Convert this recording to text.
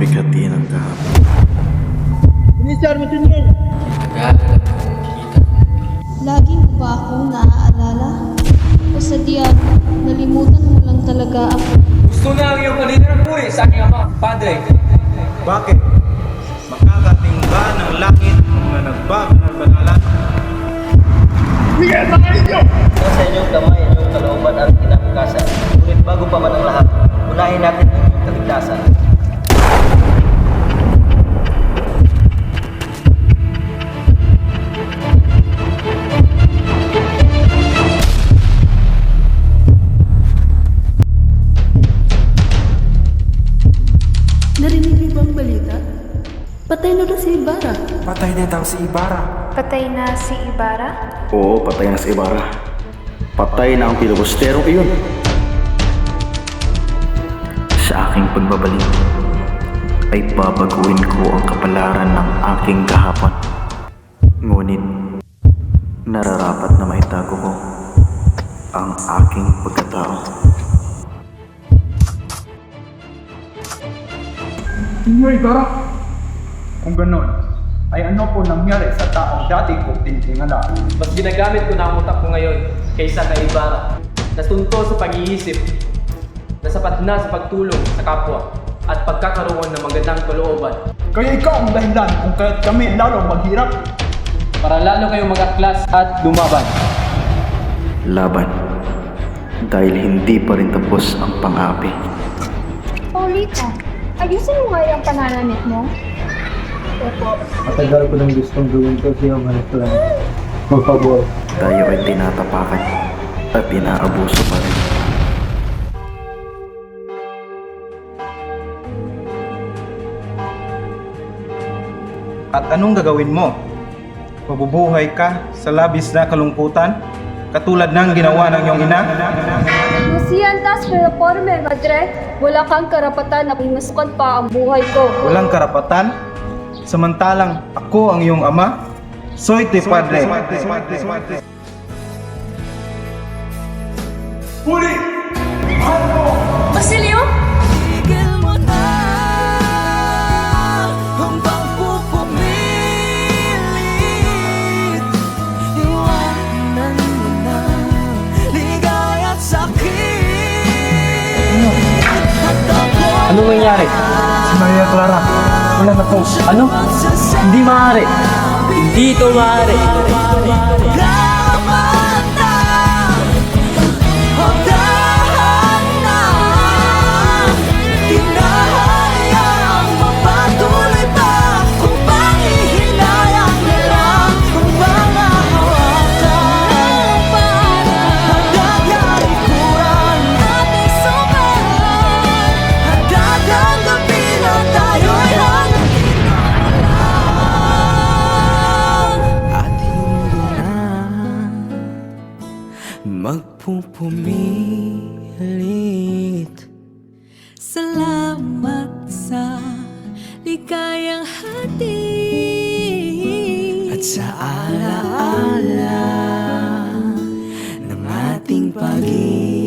pagbigati ng kahapon. Minister, matinil! Lagi mo ba akong naaalala? O sadyang nalimutan mo lang talaga ako? Gusto na ang iyong kalinang buhay sa aking ama, Padre. Bakit? Makakating ba ng langit na nagbago ng banalan? Nasa inyong kamay, inyong kalooban at kinabukasan. Ngunit bago pa man ang lahat, unahin natin ang inyong kaligtasan. Narinig niyo bang balita? Patay na si Ibarra. Patay na daw si Ibarra. Patay na si Ibarra? Oo, patay na si Ibarra. Patay na ang pilibusterong iyon. Sa aking pagbabalik, ay babaguhin ko ang kapalaran ng aking kahapon. Ngunit, nararapat na maitago ko ang aking pagkatao. Senyor Ibarra, kung ganon, ay ano po nangyari sa taong dati ko tinitingala? Mas ginagamit ko na ang utak ko ngayon kaysa kay Ibarra. Nasunto sa pag-iisip, nasapat na sa pagtulong sa kapwa at pagkakaroon ng magandang kalooban. Kaya ikaw ang dahilan kung kaya't kami lalong maghirap. Para lalo kayong mag-aklas at lumaban. Laban. Dahil hindi pa rin tapos ang pang-api. Paulita, ayusin mo nga yung pananamit mo. Matagal ko nang gustong gawin ko siya manito lang. Por favor. Tayo ay tinatapakan at inaabuso pa rin. At anong gagawin mo? Mabubuhay ka sa labis na kalungkutan? Katulad ng ginawa ng iyong ina? Masiyantas pero porme, Madre. Wala kang karapatan na pimasukan pa ang buhay ko. Walang karapatan? Samantalang ako ang iyong ama? Soy te padre. Basilio? Tigil mo na ang pagpupumilit. Iwanan mo na ligaya at sakit. Anong nangyari? Si Maria Clara, wala na po. Ano? Hindi maaari. Hindi ito maaari. Dapat na, o dahan na, hinahayang mapatuloy pa kung panghihinayang nila kung mga hawakan hanggang yarikuran ating sumahan hanggang ang gabi na tayo'y at hindi na magpupumilit. Salamat sa ligayang hatid at sa alaala ng ating pag-ibig.